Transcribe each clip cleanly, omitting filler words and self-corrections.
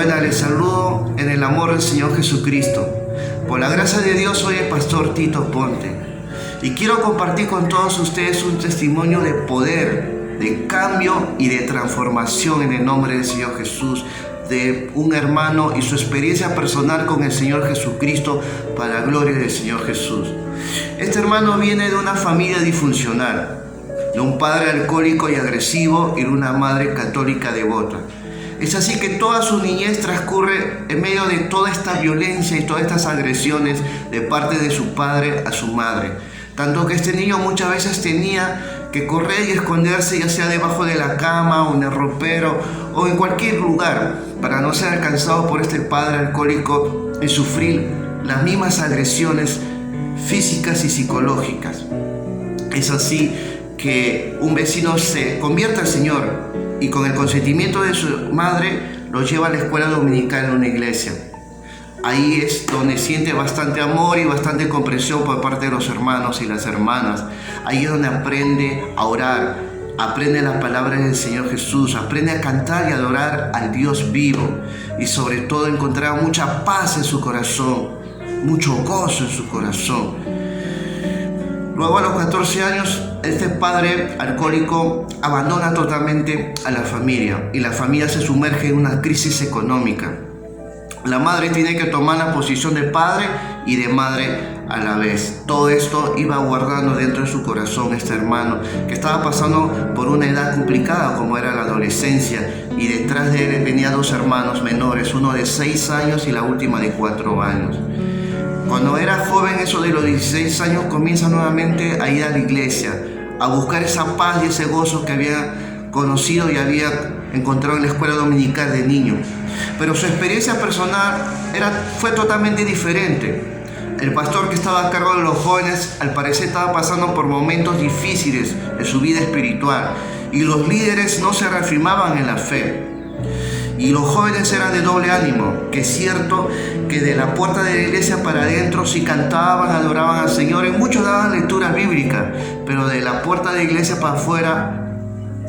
Buenas, les saludo en el amor del Señor Jesucristo. Por la gracia de Dios soy el pastor Tito Ponte y quiero compartir con todos ustedes un testimonio de poder, de cambio y de transformación en el nombre del Señor Jesús, de un hermano y su experiencia personal con el Señor Jesucristo para la gloria del Señor Jesús. Este hermano viene de una familia disfuncional, de un padre alcohólico y agresivo y de una madre católica devota. Es así que toda su niñez transcurre en medio de toda esta violencia y todas estas agresiones de parte de su padre a su madre. Tanto que este niño muchas veces tenía que correr y esconderse, ya sea debajo de la cama o en el ropero o en cualquier lugar, para no ser alcanzado por este padre alcohólico y sufrir las mismas agresiones físicas y psicológicas. Es así que un vecino se convierte al Señor y con el consentimiento de su madre lo lleva a la escuela dominical en una iglesia. Ahí es donde siente bastante amor y bastante comprensión por parte de los hermanos y las hermanas. Ahí es donde aprende a orar, aprende las palabras del Señor Jesús, aprende a cantar y adorar al Dios vivo y sobre todo encontrar mucha paz en su corazón, mucho gozo en su corazón. Luego a los 14 años, este padre alcohólico abandona totalmente a la familia y la familia se sumerge en una crisis económica. La madre tiene que tomar la posición de padre y de madre a la vez. Todo esto iba guardando dentro de su corazón este hermano que estaba pasando por una edad complicada como era la adolescencia, y detrás de él venían dos hermanos menores, uno de 6 años y la última de 4 años. Cuando era joven, eso de los 16 años, comienza nuevamente a ir a la iglesia, a buscar esa paz y ese gozo que había conocido y había encontrado en la escuela dominical de niño. Pero su experiencia personal fue totalmente diferente. El pastor que estaba a cargo de los jóvenes, al parecer, estaba pasando por momentos difíciles en su vida espiritual y los líderes no se reafirmaban en la fe. Y los jóvenes eran de doble ánimo, que es cierto que de la puerta de la iglesia para adentro sí cantaban, adoraban al Señor, y muchos daban lectura bíblica, pero de la puerta de la iglesia para afuera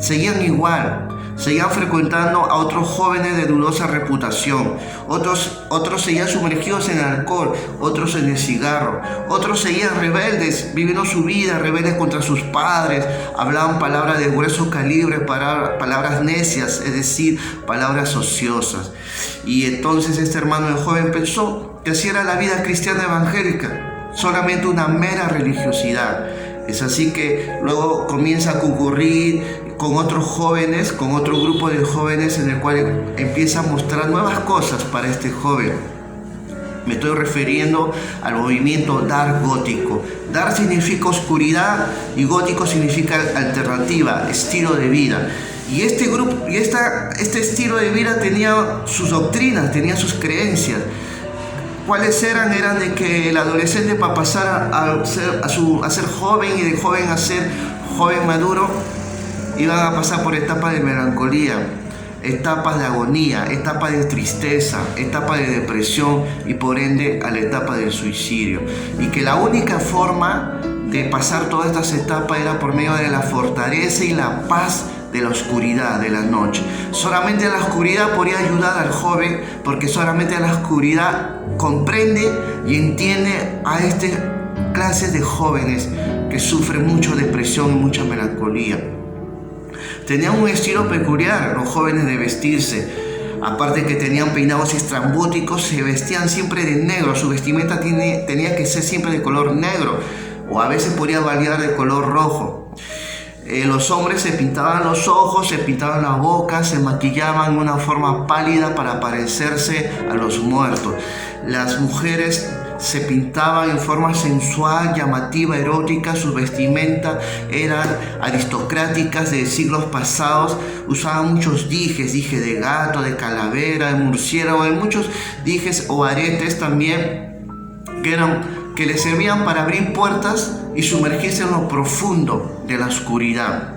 seguían igual, seguían frecuentando a otros jóvenes de dudosa reputación, otros seguían sumergidos en el alcohol, otros en el cigarro, otros seguían rebeldes, viviendo su vida, rebeldes contra sus padres, hablaban palabras de grueso calibre, palabras necias, es decir, palabras ociosas. Y entonces este hermano el joven pensó que así era la vida cristiana evangélica, solamente una mera religiosidad. Es así que luego comienza a concurrir con otros jóvenes, con otro grupo de jóvenes en el cual empieza a mostrar nuevas cosas para este joven. Me estoy refiriendo al movimiento dark gótico. Dark significa oscuridad y gótico significa alternativa, estilo de vida. Y este grupo y este estilo de vida tenía sus doctrinas, tenía sus creencias. ¿Cuáles eran? Eran de que el adolescente, para pasar a ser joven y de joven a ser joven maduro, iban a pasar por etapas de melancolía, etapas de agonía, etapas de tristeza, etapas de depresión y por ende a la etapa del suicidio. Y que la única forma de pasar todas estas etapas era por medio de la fortaleza y la paz de la oscuridad de la noche. Solamente la oscuridad podía ayudar al joven, porque solamente la oscuridad comprende y entiende a esta clase de jóvenes que sufren mucha depresión y mucha melancolía. Tenían un estilo peculiar los jóvenes de vestirse. Aparte que tenían peinados estrambóticos, se vestían siempre de negro. Su vestimenta tenía que ser siempre de color negro, o a veces podía variar de color rojo. Los hombres se pintaban los ojos, se pintaban la boca, se maquillaban de una forma pálida para parecerse a los muertos. Las mujeres se pintaban en forma sensual, llamativa, erótica. Sus vestimentas eran aristocráticas de siglos pasados. Usaban muchos dijes de gato, de calavera, de murciélago, de muchos dijes o aretes también, que les servían para abrir puertas y sumergirse en lo profundo de la oscuridad.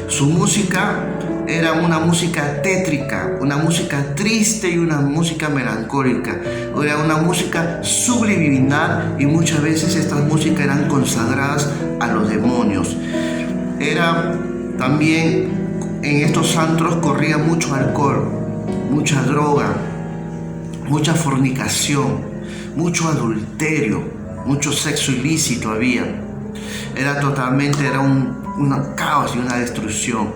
Su música era una música tétrica, una música triste y una música melancólica. Era una música subliminal y muchas veces estas músicas eran consagradas a los demonios. También en estos antros corría mucho alcohol, mucha droga, mucha fornicación, mucho adulterio, mucho sexo ilícito había. Era un caos y una destrucción.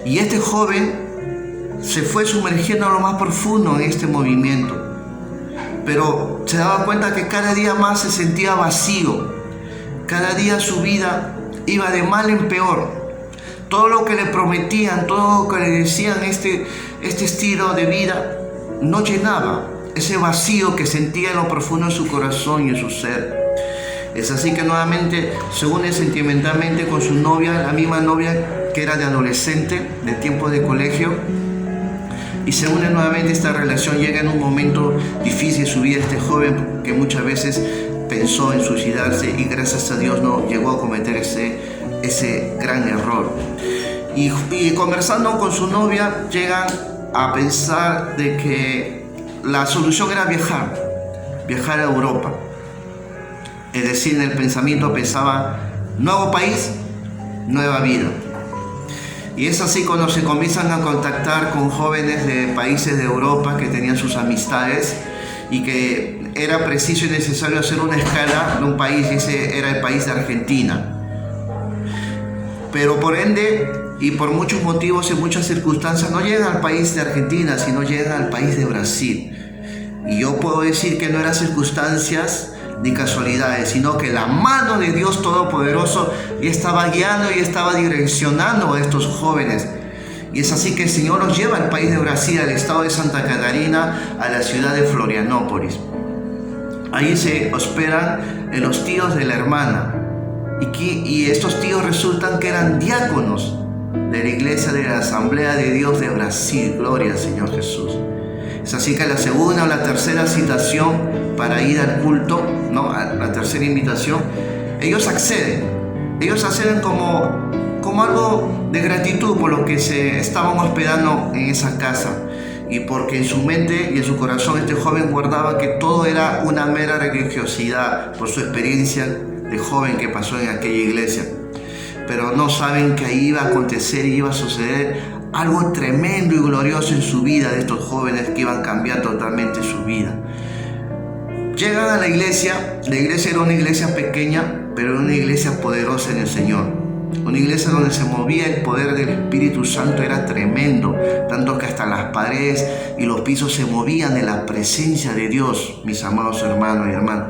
Y este joven se fue sumergiendo a lo más profundo en este movimiento, pero se daba cuenta que cada día más se sentía vacío. Cada día su vida iba de mal en peor. Todo lo que le prometían, todo lo que le decían, este estilo de vida no llenaba ese vacío que sentía en lo profundo de su corazón y en su ser. Es así que nuevamente se une sentimentalmente con su novia, la misma novia que era de adolescente, de tiempo de colegio, y se une nuevamente esta relación. Llega en un momento difícil de su vida este joven que muchas veces pensó en suicidarse, y gracias a Dios no llegó a cometer ese gran error. Y conversando con su novia, llegan a pensar de que la solución era viajar a Europa. Es decir, en el pensamiento pensaba: nuevo país, nueva vida. Y es así cuando se comienzan a contactar con jóvenes de países de Europa que tenían sus amistades, y que era preciso y necesario hacer una escala en un país, y ese era el país de Argentina. Pero por ende, y por muchos motivos y muchas circunstancias, no llegan al país de Argentina, sino llegan al país de Brasil. Y yo puedo decir que no eran circunstancias ni casualidades, sino que la mano de Dios Todopoderoso ya estaba guiando y estaba direccionando a estos jóvenes. Y es así que el Señor los lleva al país de Brasil, al estado de Santa Catarina, a la ciudad de Florianópolis. Ahí se hospedan en los tíos de la hermana. Y estos tíos resultan que eran diáconos de la iglesia de la Asamblea de Dios de Brasil. Gloria al Señor Jesús. Es así que la segunda o la tercera citación para ir al culto, ¿no?, a la tercera invitación, ellos acceden como algo de gratitud por lo que se estaban hospedando en esa casa, y porque en su mente y en su corazón este joven guardaba que todo era una mera religiosidad por su experiencia de joven que pasó en aquella iglesia. Pero no saben que ahí iba a acontecer y iba a suceder algo tremendo y glorioso en su vida de estos jóvenes que iban a cambiar totalmente su vida. Llegan a la iglesia era una iglesia pequeña, pero era una iglesia poderosa en el Señor. Una iglesia donde se movía el poder del Espíritu Santo, era tremendo, tanto que hasta las paredes y los pisos se movían de la presencia de Dios, mis amados hermanos y hermanas.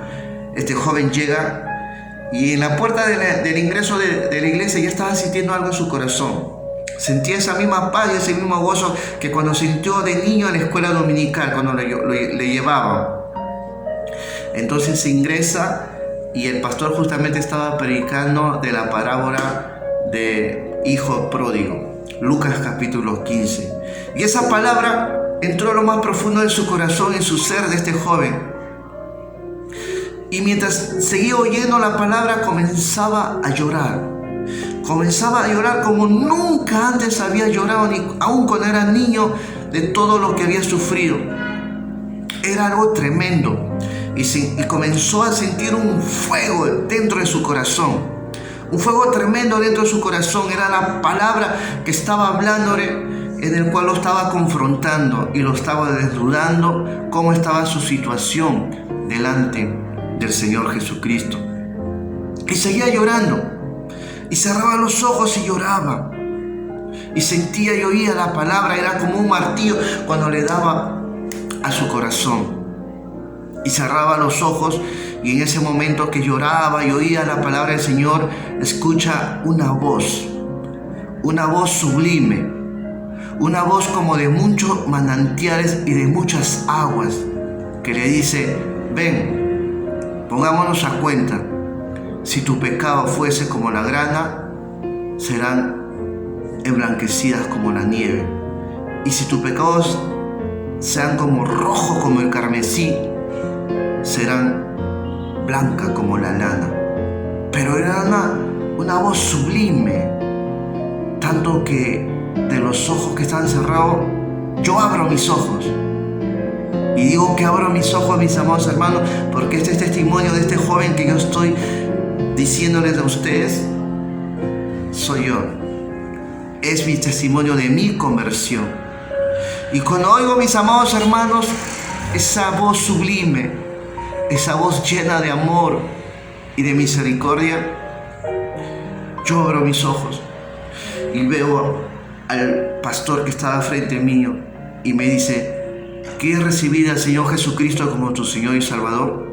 Este joven llega y en la puerta del ingreso de la iglesia ya estaba sintiendo algo en su corazón. Sentía esa misma paz y ese mismo gozo que cuando sintió de niño en la escuela dominical, cuando le llevaban. Entonces se ingresa y el pastor justamente estaba predicando de la parábola de hijo pródigo, Lucas capítulo 15. Y esa palabra entró a lo más profundo de su corazón, en su ser de este joven. Y mientras seguía oyendo la palabra, comenzaba a llorar. Comenzaba a llorar como nunca antes había llorado, ni aun cuando era niño, de todo lo que había sufrido. Era algo tremendo. Y comenzó a sentir un fuego dentro de su corazón. Un fuego tremendo dentro de su corazón. Era la palabra que estaba hablándole, en el cual lo estaba confrontando y lo estaba desnudando cómo estaba su situación delante del Señor Jesucristo. Y seguía llorando. Y cerraba los ojos y lloraba. Y sentía y oía la palabra. Era como un martillo cuando le daba a su corazón. Y cerraba los ojos, y en ese momento que lloraba y oía la palabra del Señor, escucha una voz sublime, una voz como de muchos manantiales y de muchas aguas, que le dice: ven, pongámonos a cuenta. Si tu pecado fuese como la grana, serán emblanquecidas como la nieve. Y si tus pecados sean como rojo como el carmesí, serán blancas como la lana. Pero era una voz sublime, tanto que de los ojos que están cerrados, yo abro mis ojos. Y digo que abro mis ojos, mis amados hermanos, porque este es testimonio de este joven que yo estoy diciéndoles a ustedes. Soy yo. Es mi testimonio de mi conversión. Y cuando oigo, mis amados hermanos, esa voz sublime, esa voz llena de amor y de misericordia, yo abro mis ojos y veo al pastor que estaba frente mío y me dice: ¿quieres recibir al Señor Jesucristo como tu Señor y Salvador?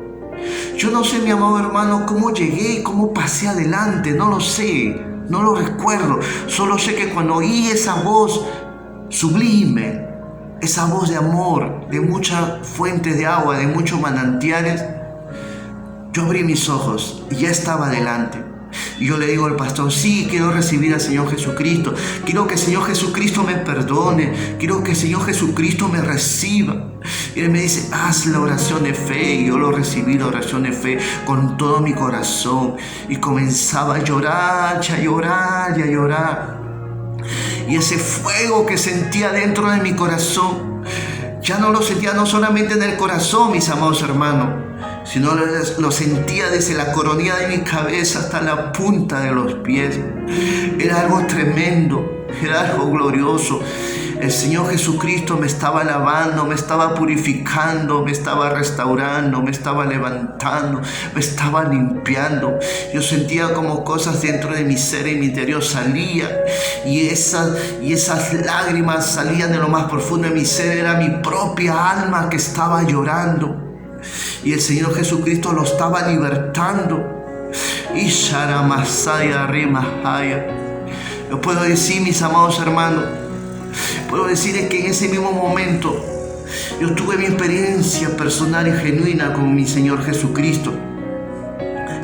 Yo no sé, mi amado hermano, cómo llegué y cómo pasé adelante, no lo sé, no lo recuerdo. Solo sé que cuando oí esa voz sublime, esa voz de amor, de muchas fuentes de agua, de muchos manantiales, yo abrí mis ojos y ya estaba adelante. Y yo le digo al pastor: sí, quiero recibir al Señor Jesucristo. Quiero que el Señor Jesucristo me perdone. Quiero que el Señor Jesucristo me reciba. Y él me dice: haz la oración de fe. Y yo lo recibí, la oración de fe, con todo mi corazón. Y comenzaba a llorar, y a llorar, y a llorar. Y ese fuego que sentía dentro de mi corazón, ya no lo sentía no solamente en el corazón, mis amados hermanos, sino lo sentía desde la coronilla de mi cabeza hasta la punta de los pies. Era algo tremendo, era algo glorioso. El Señor Jesucristo me estaba lavando, me estaba purificando, me estaba restaurando, me estaba levantando, me estaba limpiando. Yo sentía como cosas dentro de mi ser y mi interior salían, y esas lágrimas salían de lo más profundo de mi ser. Era mi propia alma que estaba llorando, y el Señor Jesucristo lo estaba libertando. Y Sharamasaya Rimahaya. Yo puedo decir, mis amados hermanos, puedo decirles que en ese mismo momento yo tuve mi experiencia personal y genuina con mi Señor Jesucristo.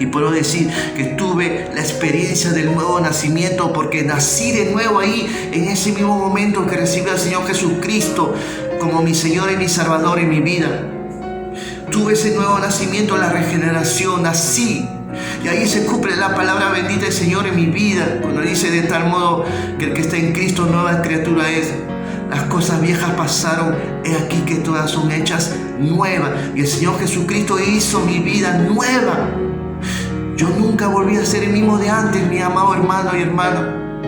Y puedo decir que tuve la experiencia del nuevo nacimiento, porque nací de nuevo ahí, en ese mismo momento que recibí al Señor Jesucristo como mi Señor y mi Salvador en mi vida. Tuve ese nuevo nacimiento, la regeneración, nací. Y ahí se cumple la palabra bendita del Señor en mi vida, cuando dice: de tal modo que el que está en Cristo nueva criatura es. Las cosas viejas pasaron, he aquí que todas son hechas nuevas. Y el Señor Jesucristo hizo mi vida nueva. Yo nunca volví a ser el mismo de antes, mi amado hermano y hermana.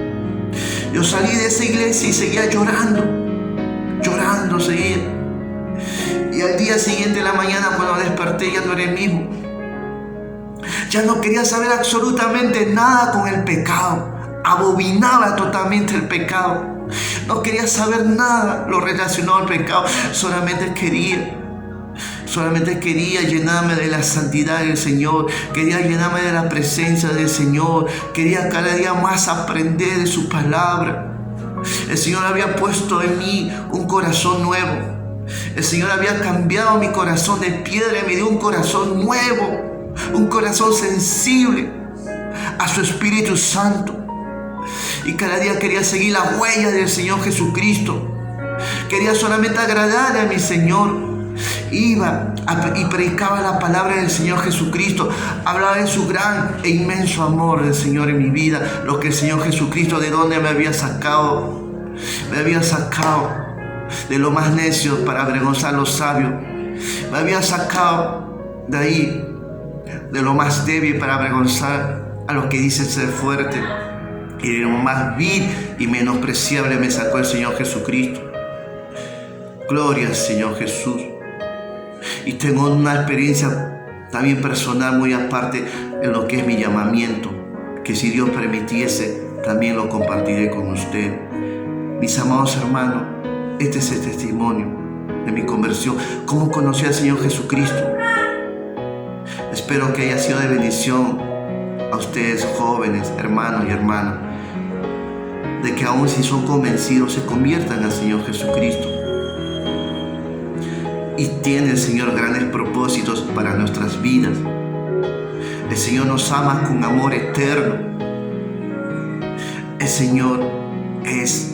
Yo salí de esa iglesia y seguía llorando seguía. Y al día siguiente, en la mañana, cuando desperté, ya no era el mismo. Ya no quería saber absolutamente nada con el pecado. Abominaba totalmente el pecado. No quería saber nada lo relacionado al pecado. Solamente quería llenarme de la santidad del Señor. Quería llenarme de la presencia del Señor. Quería cada día más aprender de su palabra. El Señor había puesto en mí un corazón nuevo. El Señor había cambiado mi corazón de piedra y me dio un corazón nuevo, un corazón sensible a su Espíritu Santo. Y cada día quería seguir las huellas del Señor Jesucristo. Quería solamente agradar a mi Señor. Iba y predicaba la palabra del Señor Jesucristo. Hablaba de su gran e inmenso amor del Señor en mi vida. Lo que el Señor Jesucristo, de dónde me había sacado. Me había sacado de lo más necio para avergonzar a los sabios. Me había sacado de ahí, de lo más débil para avergonzar a los que dicen ser fuertes. Y de lo más vil y menospreciable me sacó el Señor Jesucristo. Gloria al Señor Jesús. Y tengo una experiencia también personal muy aparte en lo que es mi llamamiento, que si Dios permitiese también lo compartiré con usted. Mis amados hermanos, este es el testimonio de mi conversión, cómo conocí al Señor Jesucristo. Espero que haya sido de bendición a ustedes, jóvenes, hermanos y hermanas, de que aún si son convencidos se conviertan al Señor Jesucristo. Y tiene el Señor grandes propósitos para nuestras vidas. El Señor nos ama con amor eterno. El Señor es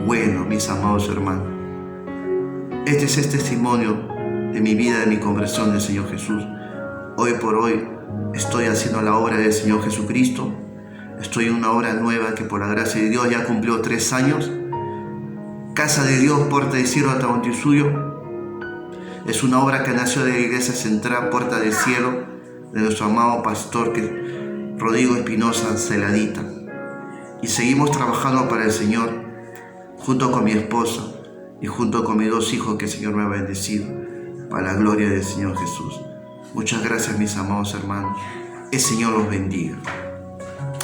bueno, mis amados hermanos. Este es el testimonio de mi vida, de mi conversión del Señor Jesús. Hoy por hoy estoy haciendo la obra del Señor Jesucristo. Estoy en una obra nueva que por la gracia de Dios ya cumplió 3 años. Casa de Dios, Puerta del Cielo, Atahuantinsuyo. Es una obra que nació de la Iglesia Central, Puerta del Cielo, de nuestro amado pastor Rodrigo Espinosa Celadita. Y seguimos trabajando para el Señor, junto con mi esposa y junto con mis 2 hijos que el Señor me ha bendecido. para la gloria del Señor Jesús. Muchas gracias, mis amados hermanos. El Señor los bendiga.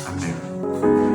Amén.